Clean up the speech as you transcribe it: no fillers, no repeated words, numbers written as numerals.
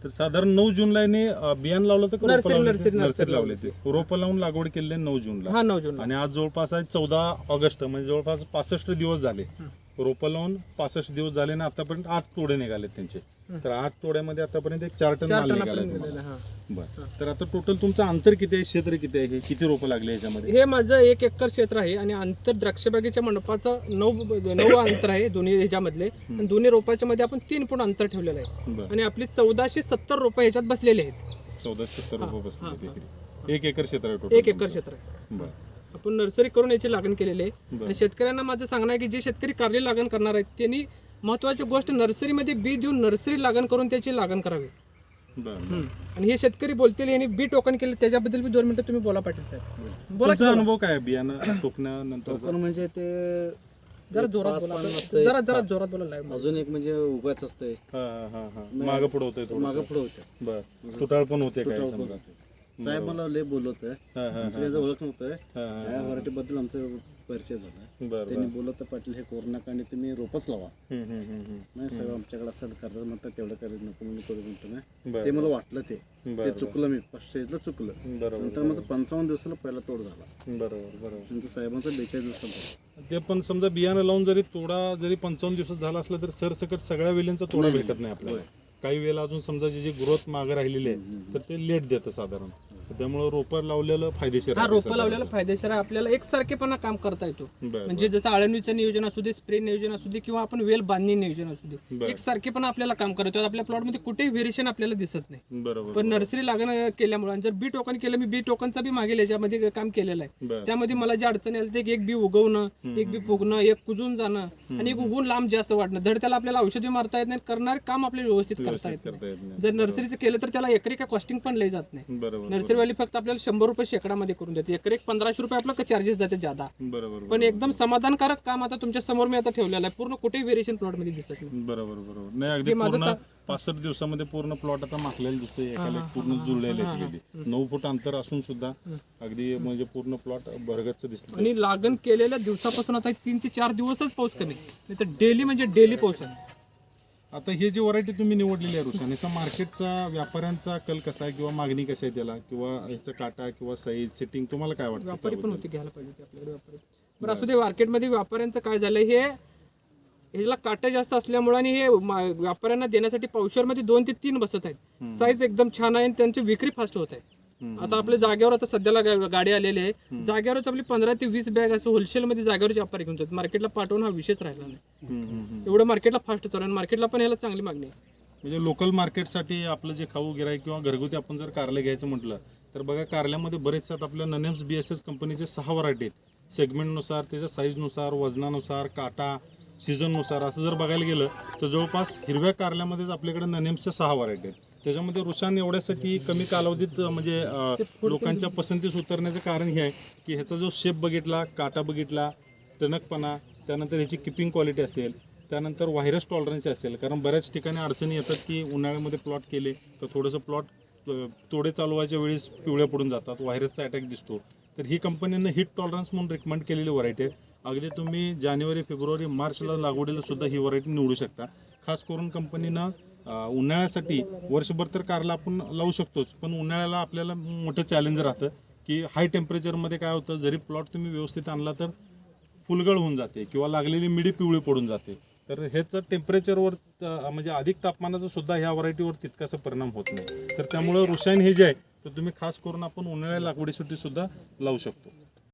तर साधारण 9 जूनला याने बियाण लावलं तर नर्सरी लावले ते रोपं लावून लागवड केली 9 जूनला. हा 9 जून. आणि आज जवळपास आहे 14 ऑगस्ट म्हणजे जवळपास 65 दिवस झाले रोपं लावून 65 दिवस झाले ना आतापर्यंत 8 तोडे निघाले त्यांचे. तर 8 तोड्यामध्ये आतापर्यंत एक 4 टन माल निघाला. बरं, तर आता टोटल तुमचं अंतर किती आहे, क्षेत्र किती आहे, किती रोपं लागले याच्यामध्ये? हे माझं 1 एकर क्षेत्र आहे आणि अंतर द्राक्षबागेच्या मंडपाचं 9 अंतर आहे दोन्ही ह्याच्यामधले. आणि दोन्ही रोपाच्या मध्ये आपण 3 फूट अंतर ठेवलेलं आहे आणि आपली 1470 रोपं ह्याच्यात बसलेले आहेत. 1470 रोपं बसले. 1 एकर क्षेत्र आहे टोटल. 1 एकर क्षेत्र आहे. बरं, आपण नर्सरी करून याची लागण केलेली आहे. आणि शेतकऱ्यांना माझं सांगणं आहे की जे शेतकरी कारली लागण करणार आहेत त्यांनी महत्वाची गोष्ट नर्सरीमध्ये बी देऊन नर्सरी लागण करून त्याची लागण करावी. आणि हे शेतकरी बोलतील यांनी बी टोकन केले त्याच्याबद्दल बी 2 मिनिटं तुम्ही बोला पाटील साहेब. बोला. तुमचा अनुभव काय बियाणं टोकण्यानंतर? म्हणजे ते जरा जोरात बोला, जरा जोरात बोला. अजून एक म्हणजे उगाच असतंय, मागं पुढं होतंय, मागं पुढे होतं. बरं, तुटाळ पण होते काय समजा. साहेब मला लय बोलवत आमचं ओळख नव्हतं या व्हरायटी बद्दल आमचं परिचय झाला. त्यांनी बोलत पाटील हे करू नका आणि तुम्ही रोपच लावा. नाही साहेब आमच्याकडे असं करतात म्हणतात तेवढं करायचं नको म्हणून करू म्हणतो ना. ते मला वाटलं ते चुकलं, मी फर्स्ट स्टेजला चुकलं. नंतर माझं 55 दिवसाला पहिला तोड झाला. बरोबर. नंतर साहेबांचा 42 दिवसाला. ते पण समजा बियाणं लावून जरी 55 दिवसात झाला असला तर सरसकट सगळ्या वेलींचा तोडा भेटत नाही आपल्याला. काही वेळेला अजून समजा जी ग्रोथ मागे राहिलेली आहे तर ते लेट देतं साधारण. त्यामुळे रोपं लावलेलं फायदेशीर आहे. रोपं लावलेलं फायदेशीर आहे. आपल्याला एकसारखेपणा काम करता येतो. म्हणजे जसं आळवणीचं नियोजन असू दे, स्प्रे नियोजन असू दे किंवा आपण वेल बांधणी नियोजन असू दे, एकसारखेपणा आपल्याला काम करतो. आपल्या प्लॉटमध्ये कुठेही व्हेरिएशन आपल्याला दिसत नाही. बरोबर. पण नर्सरी लागण केल्यामुळे जर बी टोकन केलं, मी बी टोकनचा बी मागेल याच्यामध्ये काम केलेलं आहे. त्यामध्ये मला जे अडचणी आली ते एक बी उगवणं, एक बी फुगणं, एक कुजून जाणं आणि एक उगवून लांब जास्त वाटणं. धड त्याला आपल्याला औषधी मारता येत नाही, करणारे काम आपल्याला व्यवस्थित करता येत नाही. जर नर्सरीचं केलं तर त्याला एकरी काय कॉस्टिंग पण लई जात नाही. नर्सरीवाली फक्त आपल्याला 100 रुपये शेकडामध्ये करून देते. एकरी 1500 रुपये आपलं चार्जेस जाते ज्यादा. पण एकदम समाधानकारक काम आता तुमच्या समोर मी आता ठेवलेलं आहे. पूर्ण कुठेही व्हेरिएशन प्लॉट मध्ये दिसत नाही. बरोबर. नाही अगदी पूर्ण 65 दिवसामध्ये पूर्ण प्लॉट आता माखलेलं दिसतोय. एकाला पूर्ण जुळलेले आहेत. 9 फूट अंतर असून सुद्धा अगदी म्हणजे पूर्ण प्लॉट भरगच्च दिसतो. आणि लागण केलेल्या दिवसापासून आता 3 ते 4 दिवसच पाऊस कमी, नाही तर डेली म्हणजे डेली पाऊस आहे. आता हे जी व्हरायटी तुम्ही निवडलेली आहे रोशन, याचा मार्केटचा व्यापाऱ्यांचा कल कसा आहे किंवा मागणी कशी आहे त्याला, किंवा ह्याचा काटा किंवा साईज सेटिंग तुम्हाला काय वाटतं? व्यापारी पण होते, घ्यायला पाहिजे होते आपल्याकडे व्यापारी. बरं असू दे. मार्केटमध्ये व्यापाऱ्यांचं काय झालंय, ह्याला काटा जास्त असल्यामुळे आणि हे व्यापाऱ्यांना देण्यासाठी पावशेरमध्ये 2 ते 3 बसत आहेत. साईज एकदम छान आहे आणि त्यांची विक्री फास्ट होत आहे. आता आपल्या जागेवर आता सध्याला गाडी आलेली आहे. जागेवरच आपली 15 ते 20 बॅग असं होलसेलमध्ये जागेवरच व्यापारी घेऊन जातात. मार्केटला पाठवून हा विषयच राहिला नाही. एवढं मार्केटला फास्ट चालू आहे. मार्केटला पण याला चांगली मागणी आहे. म्हणजे लोकल मार्केटसाठी आपलं जे खाऊ गिराईक किंवा घरगुती आपण जर कारले घ्यायचं म्हटलं तर बघा, कारल्यामध्ये बरेचसे आपल्या ननेम्स BSS कंपनीचे 6 व्हरायटी आहेत. सेगमेंटनुसार, त्याच्या साईजनुसार, वजनानुसार, काटा, सीझननुसार असं जर बघायला गेलं तर जवळपास हिरव्या कारल्यामध्येच आपल्याकडे ननेम्सच्या 6 व्हरायटी आहेत. त्याच्यामध्ये रोशन एवढ्यासाठी कमी कालावधीत म्हणजे लोकांच्या पसंतीस उतरण्याचं कारण हे आहे की ह्याचा जो शेप बघितला, काटा बघितला, टणकपणा, त्यानंतर ह्याची किपिंग क्वालिटी असेल, त्यानंतर व्हायरस टॉलरन्स असेल. कारण बऱ्याच ठिकाणी अडचणी येतात की उन्हाळ्यामध्ये प्लॉट केले तर थोडंसं प्लॉट तोडे चालवायच्या वेळेस पिवळ्या पडून जातात, व्हायरसचा अटॅक दिसतो. तर ही कंपनीनं हीट टॉलरन्स म्हणून रिकमेंड केलेली व्हरायटी आहे. अगदी तुम्ही जानेवारी, फेब्रुवारी, मार्चला लागवडीला सुद्धा ही व्हरायटी निवडू शकता. खास करून कंपनीनं उन्हाळ्यासाठी वर्षभर तर कारला आपण लावू शकतोच, पण उन्हाळ्याला आपल्याला मोठं चॅलेंज राहतं की हाय टेम्परेचरमध्ये काय होतं, जरी प्लॉट तुम्ही व्यवस्थित आणला तर फुलगळ होऊन जाते किंवा लागलेली मिडी पिवळी पडून जाते. तर ह्याचं टेम्परेचरवर म्हणजे अधिक तापमानाचा सुद्धा ह्या व्हरायटीवर तितकासा परिणाम होत नाही. तर त्यामुळं रोशन हे जे आहे तर तुम्ही खास करून आपण उन्हाळ्या लागवडीसाठी सुद्धा लावू शकतो.